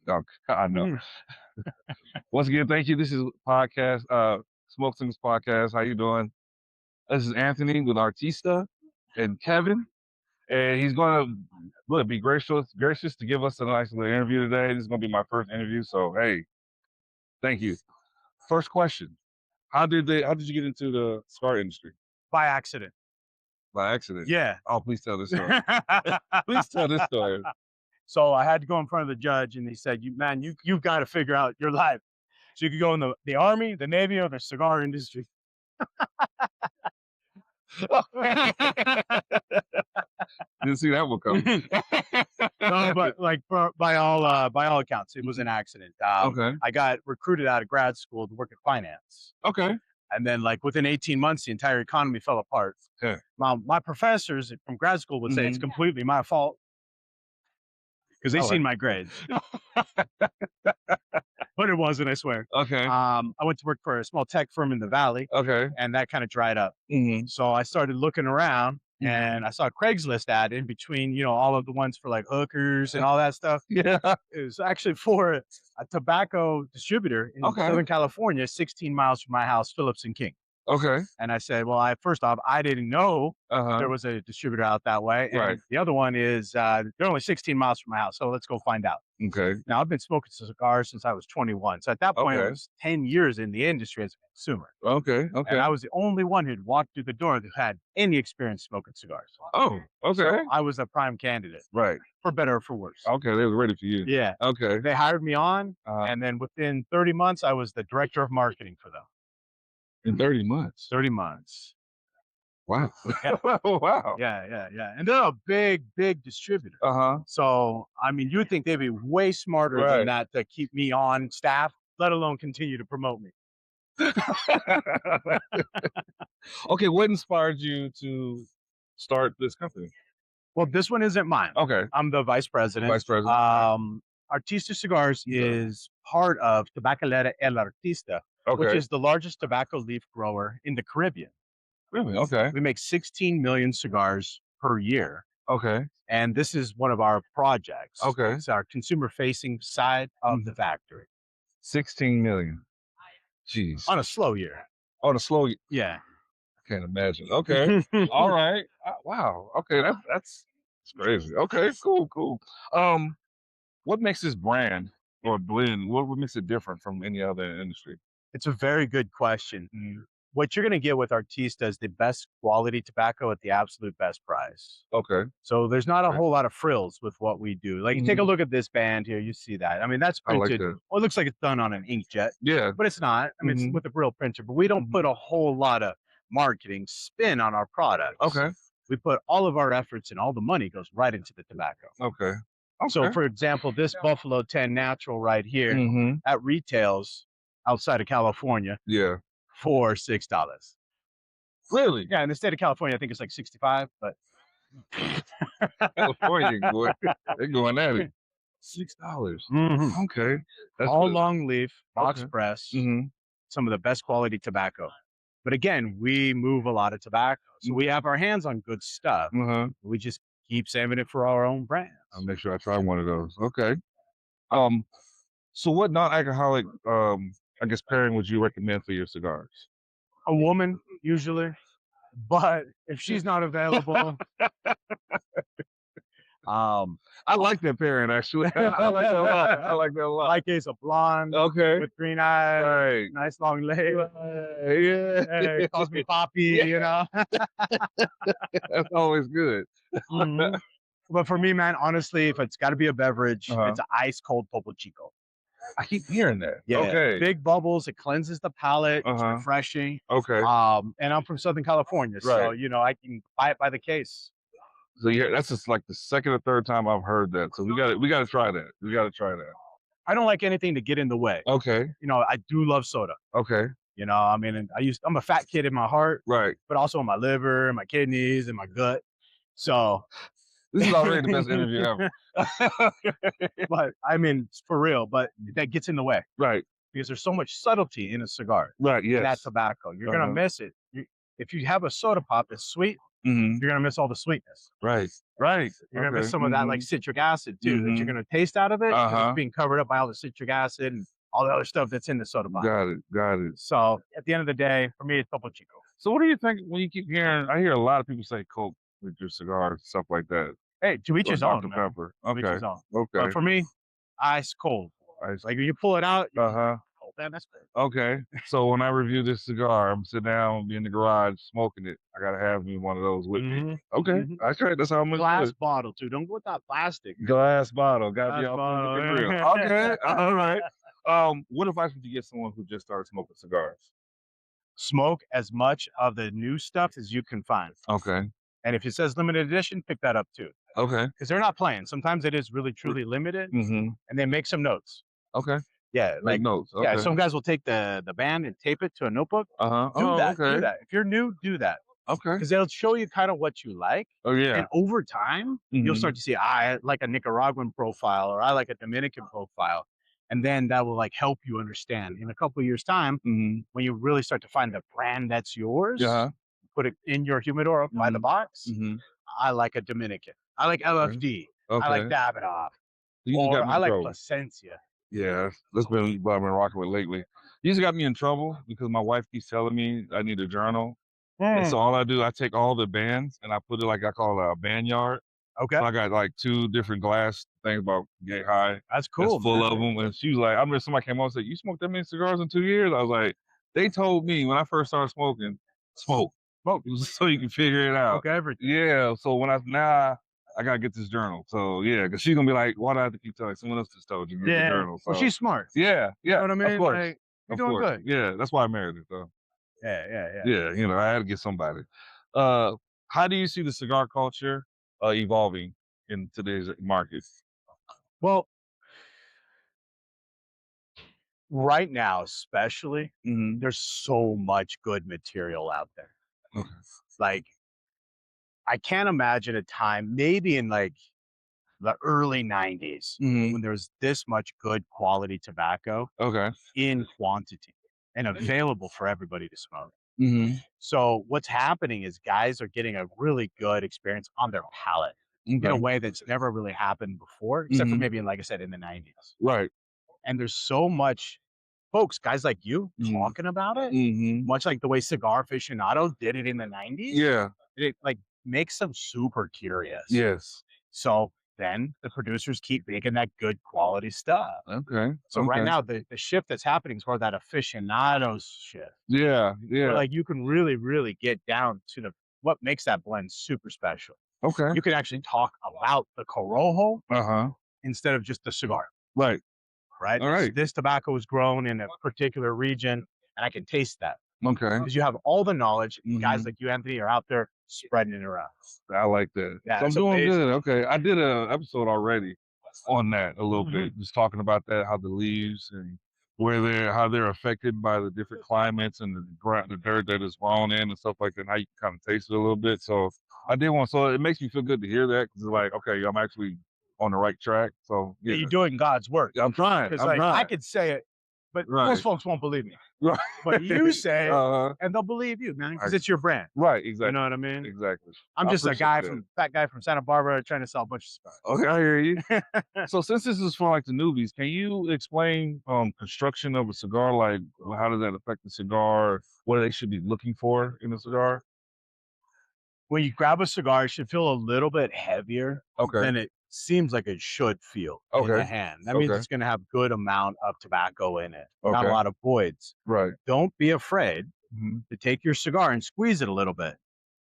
No, I know. Mm. Once again, thank you. This is podcast, Smoke Signals Podcast. How you doing? This is Anthony with Artista and Kevin, and he's going to be gracious to give us a nice little interview today. This is going to be my first interview, so hey, thank you. First question: How did you get into the cigar industry? By accident. By accident? Yeah. Oh, please tell this story. Please tell this story. So I had to go in front of the judge, and he said, you've got to figure out your life. So you could go in the Army, the Navy, or the cigar industry." Didn't see that one coming. No, but like by all accounts, it was an accident. Okay. I got recruited out of grad school to work at finance. Okay. And then like within 18 months, the entire economy fell apart. Yeah. My professors from grad school would say it's completely my fault because they seen my grades. But it wasn't, I swear. Okay. I went to work for a small tech firm in the Valley. Okay. And that kind of dried up. So I started looking around and I saw a Craigslist ad in between, all of the ones for like hookers and all that stuff. Yeah. It was actually for a tobacco distributor in Southern California, 16 miles from my house, Phillips and King. Okay. And I said, well, first off, I didn't know there was a distributor out that way. And Right. the other one is they're only 16 miles from my house. So let's go find out. Okay. Now, I've been smoking cigars since I was 21. So at that point, I was 10 years in the industry as a consumer. Okay. Okay. And I was the only one who'd walked through the door that had any experience smoking cigars. Oh, okay. So I was a prime candidate. Right. For better or for worse. Okay. They were ready for you. Yeah. Okay. They hired me on. And then within 30 months, I was the director of marketing for them. In 30 months. 30 months. Wow. Yeah. Wow. Yeah. And they're a big distributor. So, I mean, you'd think they'd be way smarter than that to keep me on staff, let alone continue to promote me. Okay. What inspired you to start this company? Well, this one isn't mine. Okay. I'm the vice president. Artista Cigars is part of Tabacalera El Artista, which is the largest tobacco leaf grower in the Caribbean. Really? Okay. We make 16 million cigars per year. Okay. And this is one of our projects. Okay. It's our consumer-facing side of the factory. 16 million. Jeez. On a slow year. On a slow year? Yeah. I can't imagine. Okay. All right. Wow. Okay. That's crazy. Okay. Cool. What makes this brand or blend, what makes it different from any other industry? It's a very good question. What you're going to get with Artista is the best quality tobacco at the absolute best price. Okay. So there's not a whole lot of frills with what we do. Like, you take a look at this band here, you see that. I mean, that's printed. Well, it looks like it's done on an inkjet. Yeah. But it's not. I mean, it's with a real printer. But we don't put a whole lot of marketing spin on our products. Okay. We put all of our efforts and all the money goes right into the tobacco. Okay. So, for example, this Buffalo 10 Natural right here, that retails outside of California for $6. Really? Yeah, in the state of California, I think it's like 65, but California, boy, they're going at it. $6. Okay. That's all long leaf, box press, some of the best quality tobacco. But again, we move a lot of tobacco. So we have our hands on good stuff. We just keep saving it for our own brands. I'll make sure I try one of those. Okay. So what non-alcoholic, I guess, pairing would you recommend for your cigars? A woman, usually. But if she's not available, I like that pairing, actually. I like that a lot. I like that a lot. Like it's a blonde with green eyes, nice long legs. Hey, calls me Poppy, That's always good. But for me, man, honestly, if it's got to be a beverage, it's an ice cold Topo Chico. I keep hearing that. Yeah. Okay. Big bubbles. It cleanses the palate. It's refreshing. Okay. And I'm from Southern California, so I can buy it by the case. So that's just like the second or third time I've heard that. So we got to try that. We got to try that. I don't like anything to get in the way. Okay. I do love soda. Okay. I mean, I'm a fat kid in my heart, right? But also in my liver, and my kidneys, and my gut. So this is already the best interview ever. But I mean, for real. But that gets in the way, right? Because there's so much subtlety in a cigar, right? Yes. That tobacco, you're gonna miss it. If you have a soda pop that's sweet, Mm-hmm. you're gonna miss all the sweetness. Right. You're gonna miss some of that like citric acid too that you're gonna taste out of it. It's being covered up by all the citric acid and all the other stuff that's in the soda pop. Got it. So at the end of the day, for me, it's Topo Chico. So what do you think when you keep hearing? I hear a lot of people say Coke with your cigars, stuff like that. Hey, to each his own. Dr. Pepper. To each Okay. his own. Okay. But for me, ice cold. Ice. Like when you pull it out, Uh-huh. oh man, that's good. Okay. So when I review this cigar, I'm sitting down, be in the garage smoking it. I gotta have me one of those with me. Okay. Okay. That's how I'm gonna Glass do it. bottle too. Don't go with that plastic. Glass bottle. Gotta be Glass authentic and bottle. real. Okay. All right. What advice would you give someone who just started smoking cigars? Smoke as much of the new stuff as you can find. Okay. And if it says limited edition, pick that up too. Okay. Because they're not playing. Sometimes it is really truly limited, and they make some notes. Okay. Yeah, Make notes. Okay. Yeah, some guys will take the band and tape it to a notebook. Do that. Okay. Do that. If you're new, do that. Okay. Because they'll show you kind of what you like. Oh yeah. And over time, you'll start to see, I like a Nicaraguan profile or I like a Dominican profile. And then that will like help you understand in a couple of years' time when you really start to find the brand that's yours. Put it in your humidor by the box. I like a Dominican. I like LFD. I like Davidoff. Or I like Plasencia. Yeah, that's been what I've been rocking with lately. You just got me in trouble because my wife keeps telling me I need a journal. And so all I do, I take all the bands and I put it like I call it a band yard. Okay. So I got like 2 different glass things about Gay High. That's cool. That's full of them. And she was like, I remember somebody came on and said, "You smoked that many cigars in 2 years?" I was like, they told me when I first started smoking, smoke. So you can figure it out. Okay, everything. Yeah. So when I gotta get this journal. So yeah, because she's gonna be like, why do I have to keep telling someone else just told you? Get the journal. So, well, she's smart. Yeah. You know what I mean? Of course. Like, you're doing good. Yeah, that's why I married her. So Yeah. yeah, I had to get somebody. How do you see the cigar culture evolving in today's market? Well, right now, especially, there's so much good material out there. Okay. Like, I can't imagine a time, maybe in like the early 90s, when there was this much good quality tobacco in quantity and available for everybody to smoke. So what's happening is guys are getting a really good experience on their palate in a way that's never really happened before, except for maybe, like I said, in the 90s. Right. And there's so much folks, guys like you talking about it, much like the way Cigar Aficionado did it in the 90s. Yeah. It like makes them super curious. Yes. So then the producers keep making that good quality stuff. Okay. So right now the shift that's happening is more that aficionados shift. Yeah. Where, like, you can really, really get down to what makes that blend super special. Okay. You can actually talk about the Corojo instead of just the cigar. Right. Right. All right. This tobacco was grown in a particular region, and I can taste that. Okay. Because you have all the knowledge. Guys like you, Anthony, are out there spreading it around. I like that. Yeah, so I'm doing good. Okay. I did an episode already on that a little bit, just talking about that, how the leaves and how they're affected by the different climates and the dirt that is grown in and stuff like that, and how you can kind of taste it a little bit. So I did one. So it makes me feel good to hear that because it's like, okay, I'm actually on the right track. So yeah, you're doing God's work. I'm trying. Because I could say it, but most folks won't believe me. Right. But you say it, and they'll believe you, man, because it's your brand. Right. Exactly. You know what I mean? Exactly. I'm just a fat guy from Santa Barbara trying to sell a bunch of cigars. Okay, I hear you. So since this is for like the newbies, can you explain construction of a cigar? Like, how does that affect the cigar? What they should be looking for in a cigar? When you grab a cigar, it should feel a little bit heavier than it seems like it should feel in the hand. That means it's going to have good amount of tobacco in it, not a lot of voids. Right. Don't be afraid to take your cigar and squeeze it a little bit.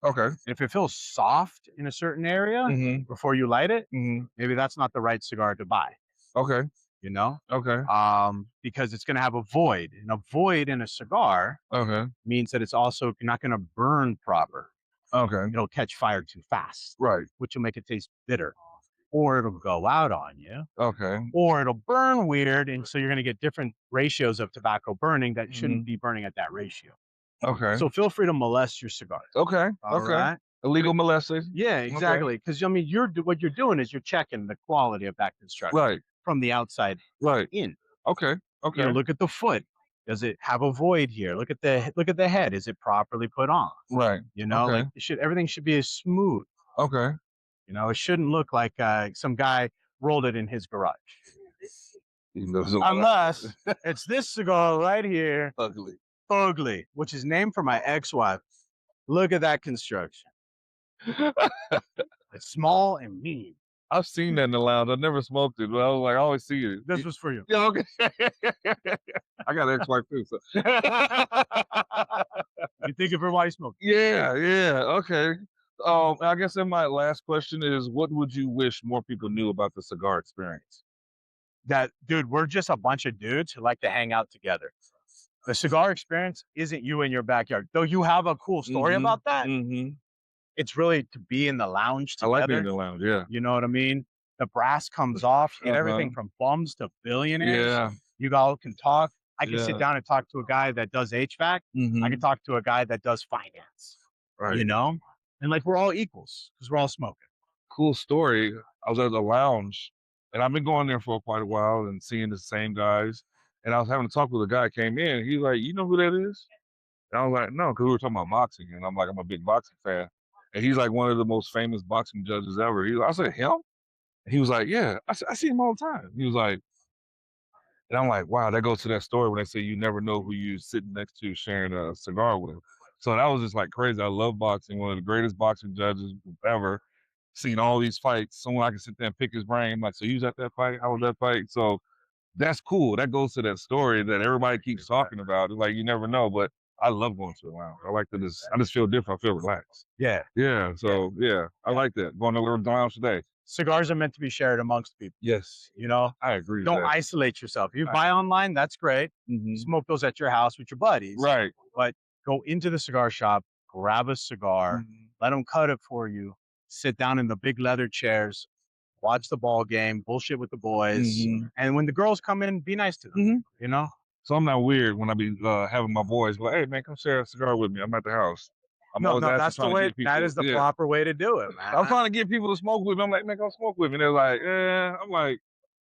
Okay. If it feels soft in a certain area before you light it, maybe that's not the right cigar to buy. Okay. You know? Okay. Because it's going to have a void, and a void in a cigar means that it's also not going to burn proper. Okay. It'll catch fire too fast. Right. Which will make it taste bitter. Or it'll go out on you. Okay. Or it'll burn weird, and so you're going to get different ratios of tobacco burning that shouldn't be burning at that ratio. Okay. So feel free to molest your cigar. Okay. All right? Illegal molestation. Yeah, exactly. Because I mean, what you're doing is you're checking the quality of that construction from the outside in. Okay. You know, look at the foot. Does it have a void here? Look at the head. Is it properly put on? Right. You know, Okay. like everything should be as smooth. Okay. You know, it shouldn't look like some guy rolled it in his garage. Unless it's this cigar right here, Ugly, which is named for my ex-wife. Look at that construction. It's small and mean. I've seen that in the lounge. I've never smoked it, but I was like, I always see it. This was for you. Yeah, okay. I got an ex-wife too, so. You think of her while you smoke? Yeah, okay. I guess then my last question is, what would you wish more people knew about the cigar experience? That, dude, we're just a bunch of dudes who like to hang out together. The cigar experience isn't you in your backyard. Though you have a cool story about that. It's really to be in the lounge together. I like being in the lounge, yeah. You know what I mean? The brass comes off. You get everything from bums to billionaires. Yeah. You all can talk. I can sit down and talk to a guy that does HVAC. I can talk to a guy that does finance. Right. You know? And like we're all equals because we're all smoking. Cool story. I was at the lounge and I've been going there for quite a while and seeing the same guys. And I was having a talk with a guy came in. He's like, you know who that is? And I was like, no, because we were talking about boxing. And I'm like, I'm a big boxing fan. And he's like one of the most famous boxing judges ever. I said, him? And he was like, yeah, I see him all the time. He was like, and I'm like, wow, that goes to that story when they say you never know who you're sitting next to sharing a cigar with. So that was just like crazy. I love boxing. One of the greatest boxing judges ever. Seen all these fights. Someone I can sit there and pick his brain. I'm like, so you was at that fight? How was that fight? So that's cool. That goes to that story that everybody keeps talking about. It's like you never know, but I love going to the lounge. I like to I just feel different. I feel relaxed. Yeah. Yeah. So yeah, I like that. Going to the lounge today. Cigars are meant to be shared amongst people. Yes. You know? I agree. Don't isolate yourself. You buy online, that's great. Smoke those at your house with your buddies. Right. But go into the cigar shop, grab a cigar, let them cut it for you, sit down in the big leather chairs, watch the ball game, bullshit with the boys. And when the girls come in, be nice to them. You know? So I'm not weird when I be having my boys go, hey man, come share a cigar with me. I'm at the house. No, that's the way. That is the proper way to do it, man. I'm trying to get people to smoke with me. I'm like, man, come smoke with me. And they're like, I'm like,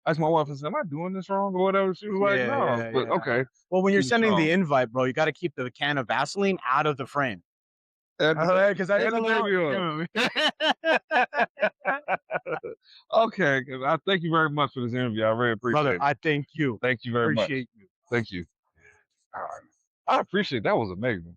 I asked my wife and said, am I doing this wrong or whatever? She was like, no. But okay. Well, when you're sending the invite, bro, you got to keep the can of Vaseline out of the frame. Because I didn't allow you. Okay. I thank you very much for this interview. I really appreciate it. I thank you. Thank you very much. Appreciate you. Thank you. All right. I appreciate it. That was amazing.